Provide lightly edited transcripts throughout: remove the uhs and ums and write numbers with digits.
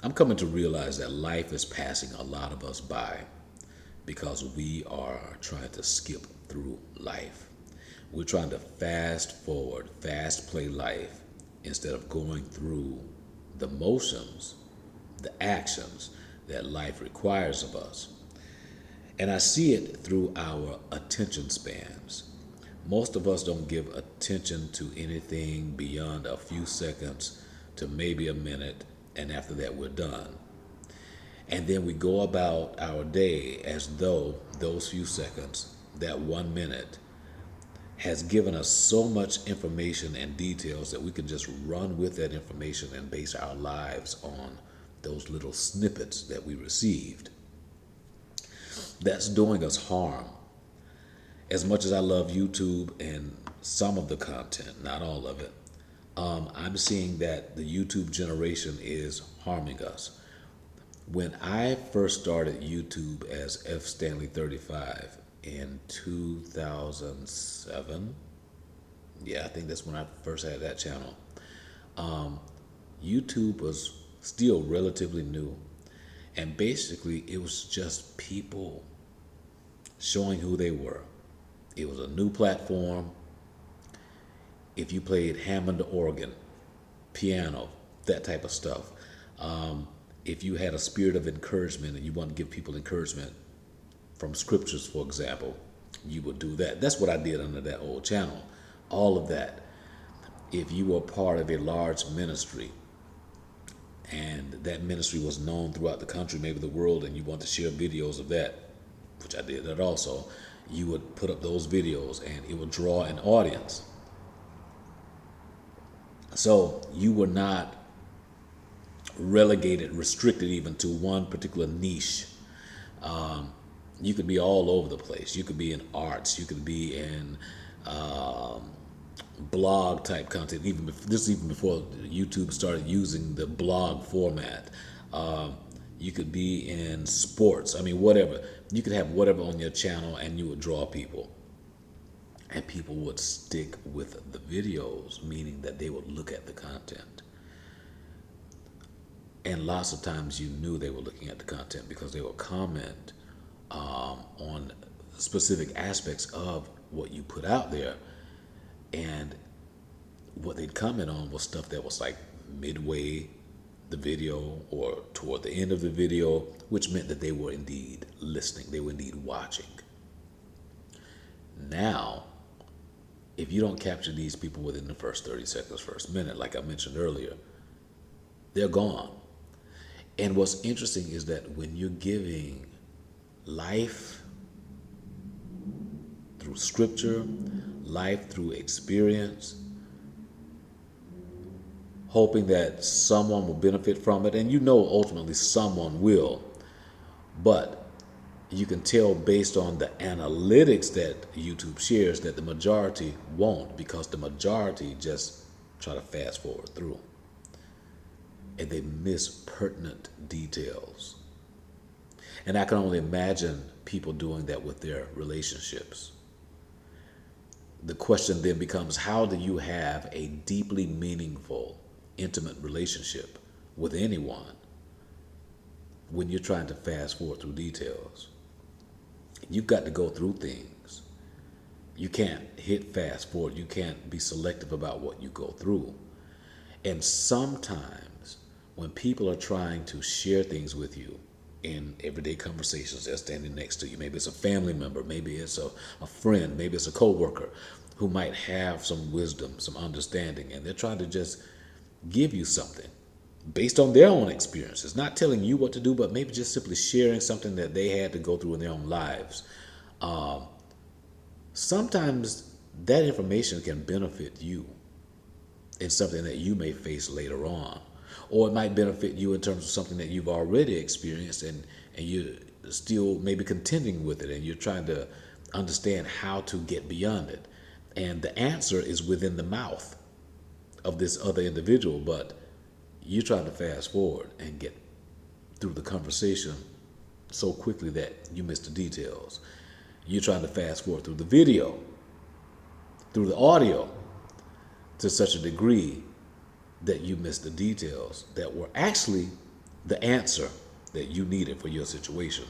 I'm coming to realize that life is passing a lot of us by because we are trying to skip through life. We're trying to fast forward, fast play life instead of going through the motions, the actions that life requires of us. And I see it through our attention spans. Most of us don't give attention to anything beyond a few seconds to maybe a minute, and after that, we're done. And then we go about our day as though those few seconds, that 1 minute, has given us so much information and details that we can just run with that information and base our lives on those little snippets that we received. That's doing us harm. As much as I love YouTube and some of the content, not all of it, I'm seeing that the YouTube generation is harming us. When I first started YouTube as F. Stanley 35 in 2007, yeah, I think that's when I first had that channel. YouTube was still relatively new, and basically it was just people showing who they were. It was a new platform. If you played Hammond organ, piano, that type of stuff, if you had a spirit of encouragement and you want to give people encouragement from scriptures, for example, you would do that. That's what I did under that old channel. All of that. If you were part of a large ministry and that ministry was known throughout the country, maybe the world, and you want to share videos of that, which I did that also, you would put up those videos and it would draw an audience. So you were not relegated, restricted even to one particular niche. You could be all over the place. You could be in arts. You could be in blog type content. Even before YouTube started using the blog format. You could be in sports. I mean, whatever. You could have whatever on your channel, and you would draw people. And people would stick with the videos, meaning that they would look at the content. And lots of times you knew they were looking at the content because they would comment on specific aspects of what you put out there. And what they'd comment on was stuff that was like midway the video or toward the end of the video, which meant that they were indeed listening. They were indeed watching. Now, if you don't capture these people within the first 30 seconds, first minute, like I mentioned earlier, they're gone. And what's interesting is that when you're giving life through scripture, life through experience, hoping that someone will benefit from it, and you know ultimately someone will, but you can tell based on the analytics that YouTube shares that the majority won't, because the majority just try to fast forward through. And they miss pertinent details. And I can only imagine people doing that with their relationships. The question then becomes, how do you have a deeply meaningful, intimate relationship with anyone when you're trying to fast forward through details? You've got to go through things. You can't hit fast forward. You can't be selective about what you go through. And sometimes when people are trying to share things with you in everyday conversations, they're standing next to you. Maybe it's a family member, maybe it's a friend, maybe it's a coworker who might have some wisdom, some understanding, and they're trying to just give you something based on their own experiences, not telling you what to do, but maybe just simply sharing something that they had to go through in their own lives. Sometimes that information can benefit you in something that you may face later on. Or it might benefit you in terms of something that you've already experienced and you're still maybe contending with it and you're trying to understand how to get beyond it. And the answer is within the mouth of this other individual, but you're trying to fast forward and get through the conversation so quickly that you miss the details. You're trying to fast forward through the video, through the audio, to such a degree that you miss the details that were actually the answer that you needed for your situation.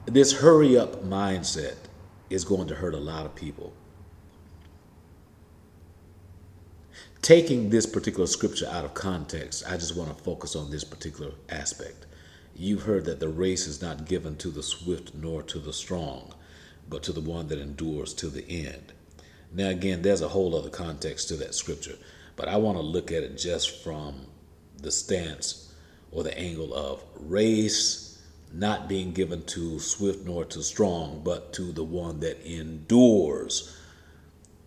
This hurry up mindset is going to hurt a lot of people. Taking this particular scripture out of context, I just want to focus on this particular aspect. You've heard that the race is not given to the swift nor to the strong, but to the one that endures to the end. Now, again, there's a whole other context to that scripture, but I want to look at it just from the stance or the angle of race not being given to swift nor to strong, but to the one that endures.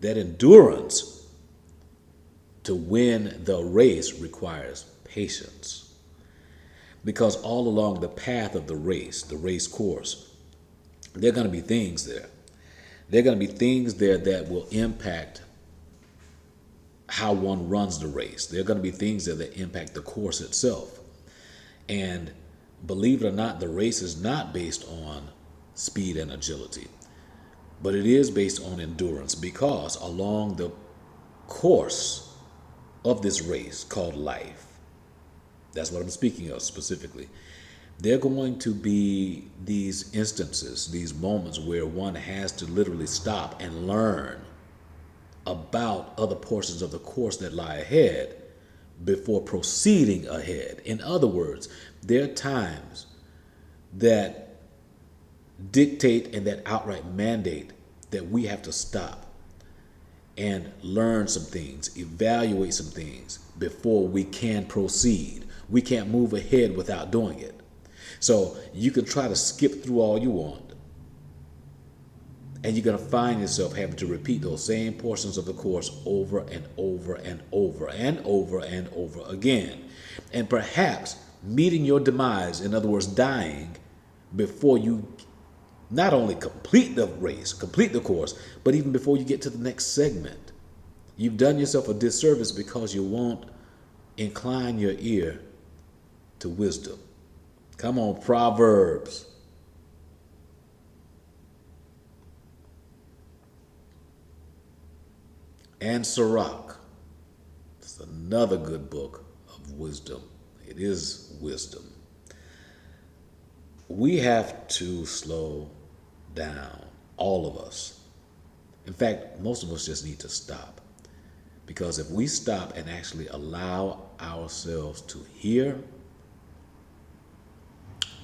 That endurance to win the race requires patience. Because all along the path of the race course, there are going to be things there. There are going to be things there that will impact how one runs the race. There are going to be things there that impact the course itself. And believe it or not, the race is not based on speed and agility, but it is based on endurance, because along the course of this race called life, that's what I'm speaking of specifically, there are going to be these instances, these moments where one has to literally stop and learn about other portions of the course that lie ahead before proceeding ahead. In other words, there are times that dictate and that outright mandate that we have to stop and learn some things, evaluate some things before we can proceed. We can't move ahead without doing it. So you can try to skip through all you want, and you're going to find yourself having to repeat those same portions of the course over and over and over and over and over again. And perhaps meeting your demise, in other words, dying, before you not only complete the race, complete the course, but even before you get to the next segment. You've done yourself a disservice because you won't incline your ear to wisdom. Come on, Proverbs. And Sirach. It's another good book of wisdom. It is wisdom. We have to slow down, all of us. In fact, most of us just need to stop. Because if we stop and actually allow ourselves to hear,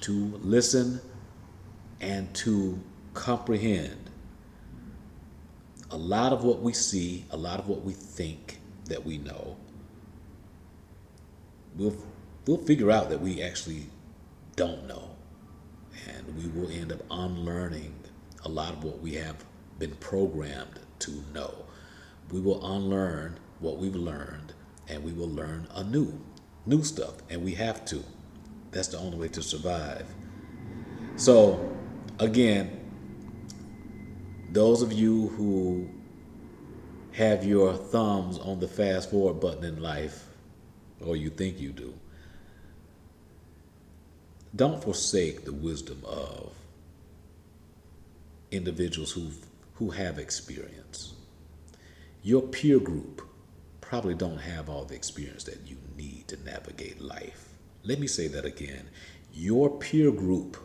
to listen, and to comprehend, a lot of what we see, a lot of what we think that we know, we'll figure out that we actually don't know. And we will end up unlearning a lot of what we have been programmed to know. We will unlearn what we've learned, and we will learn new stuff, and we have to. That's the only way to survive. So, again, those of you who have your thumbs on the fast forward button in life, or you think you do, don't forsake the wisdom of individuals who have experience. Your peer group probably don't have all the experience that you need to navigate life. Let me say that again. Your peer group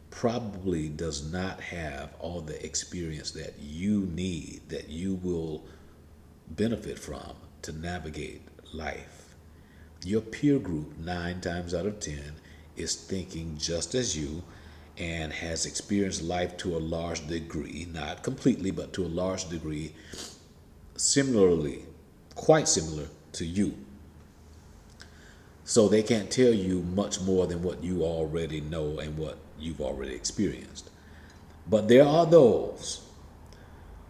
probably does not have all the experience that you need, that you will benefit from to navigate life. Your peer group, 9 times out of 10, is thinking just as you and has experienced life to a large degree, not completely, but to a large degree, similarly, quite similar to you. So they can't tell you much more than what you already know and what you've already experienced. But there are those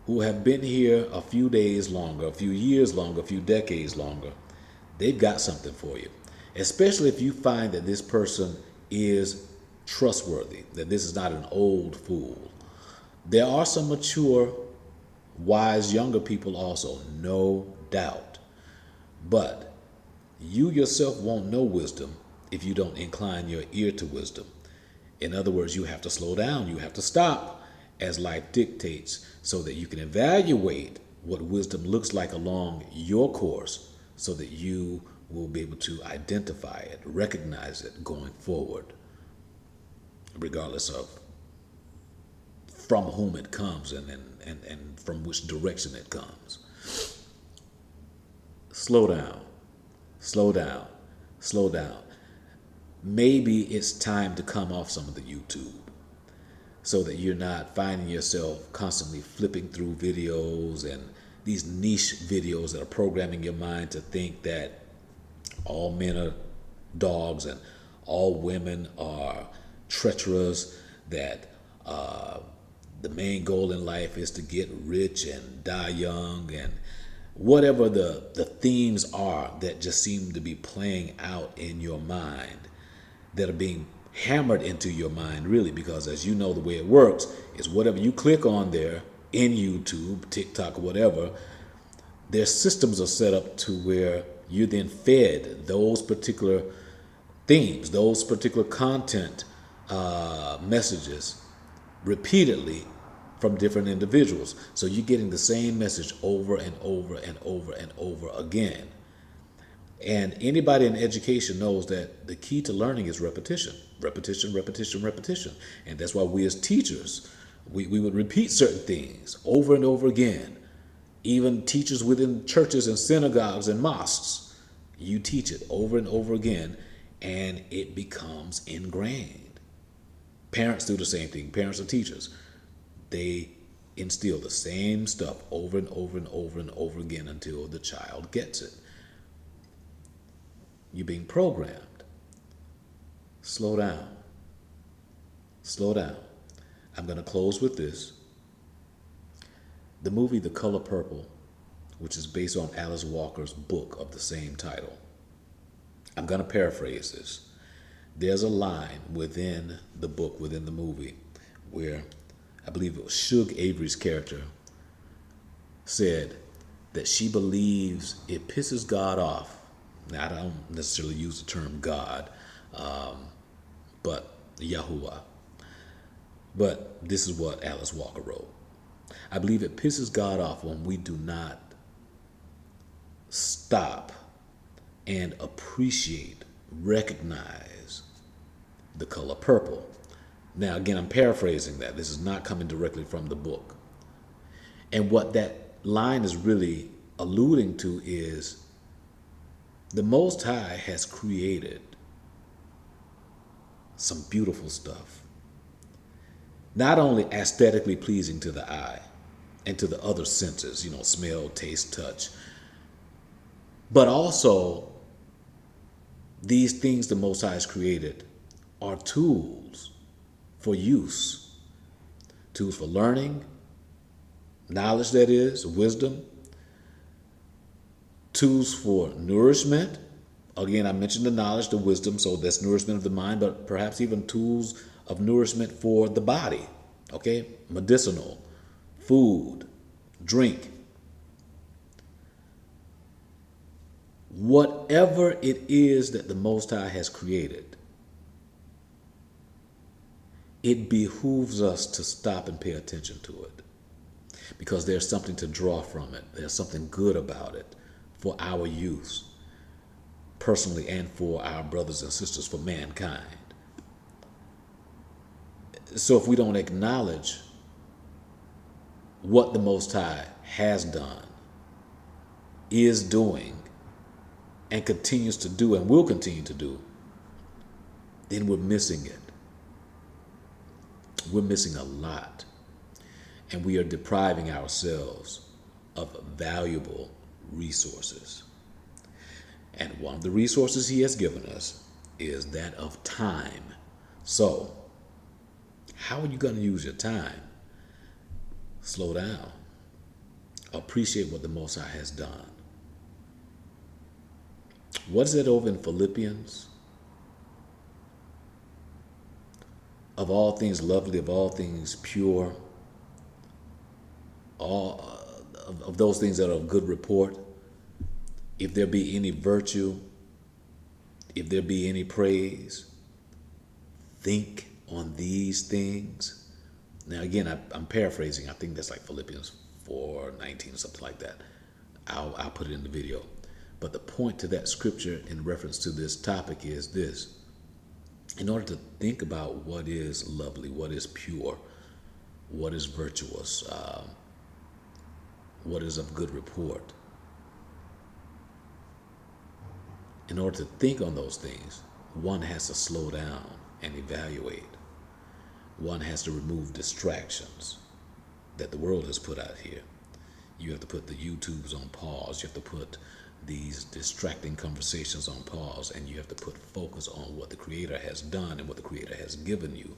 who have been here a few days longer, a few years longer, a few decades longer. They've got something for you, especially if you find that this person is trustworthy, that this is not an old fool. There are some mature, wise younger people also, no doubt. But you yourself won't know wisdom if you don't incline your ear to wisdom. In other words, you have to slow down. You have to stop as life dictates so that you can evaluate what wisdom looks like along your course so that you we'll be able to identify it, recognize it going forward, regardless of from whom it comes and from which direction it comes. Slow down, slow down, slow down. Maybe it's time to come off some of the YouTube so that you're not finding yourself constantly flipping through videos and these niche videos that are programming your mind to think that all men are dogs and all women are treacherous, that the main goal in life is to get rich and die young, and whatever the themes are that just seem to be playing out in your mind, that are being hammered into your mind, really, because as you know, the way it works is whatever you click on there in YouTube, TikTok, whatever, their systems are set up to where you're then fed those particular themes, those particular content messages repeatedly from different individuals. So you're getting the same message over and over and over and over again. And anybody in education knows that the key to learning is repetition, repetition, repetition, repetition. And that's why we as teachers, we would repeat certain things over and over again. Even teachers within churches and synagogues and mosques, you teach it over and over again, and it becomes ingrained. Parents do the same thing. Parents are teachers. They instill the same stuff over and over and over and over again until the child gets it. You're being programmed. Slow down. Slow down. I'm going to close with this. The movie The Color Purple, which is based on Alice Walker's book of the same title. I'm going to paraphrase this. There's a line within the book, within the movie, where I believe it was Suge Avery's character said that she believes it pisses God off. Now, I don't necessarily use the term God, but Yahuwah. But this is what Alice Walker wrote. I believe it pisses God off when we do not stop and appreciate, recognize the color purple. Now, again, I'm paraphrasing that. This is not coming directly from the book. And what that line is really alluding to is the Most High has created some beautiful stuff. Not only aesthetically pleasing to the eye and to the other senses, smell, taste, touch, but also these things the Most High has created are tools for use, tools for learning, knowledge, that is, wisdom, tools for nourishment. Again, I mentioned the knowledge, the wisdom, so that's nourishment of the mind, but perhaps even tools of nourishment for the body, okay? Medicinal, food, drink. Whatever it is that the Most High has created, it behooves us to stop and pay attention to it, because there's something to draw from it. There's something good about it for our use, personally, and for our brothers and sisters, for mankind. So if we don't acknowledge what the Most High has done, is doing, and continues to do, and will continue to do, then we're missing it. We're missing a lot. And we are depriving ourselves of valuable resources. And one of the resources He has given us is that of time. So, how are you going to use your time? Slow down. Appreciate what the Most High has done. What is it over in Philippians? Of all things lovely, of all things pure, all of those things that are of good report, if there be any virtue, if there be any praise, think on these things. Now, again, I'm paraphrasing. I think that's like Philippians 4:19 or something like that. I'll put it in the video. But the point to that scripture in reference to this topic is this. In order to think about what is lovely, what is pure, what is virtuous, what is of good report, in order to think on those things, one has to slow down and evaluate. One has to remove distractions that the world has put out here. You have to put the YouTubes on pause. You have to put these distracting conversations on pause, and you have to put focus on what the Creator has done and what the Creator has given you.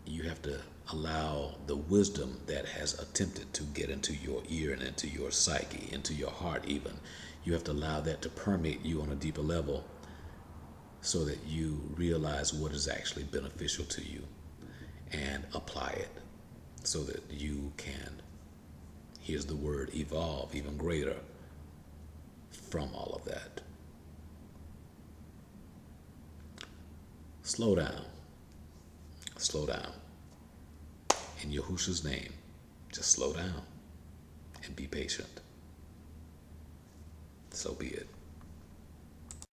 You have to allow the wisdom that has attempted to get into your ear and into your psyche, into your heart even. You have to allow that to permeate you on a deeper level so that you realize what is actually beneficial to you and apply it so that you can, here's the word, evolve even greater from all of that. Slow down. Slow down. In Yahushua's name, just slow down and be patient. So be it.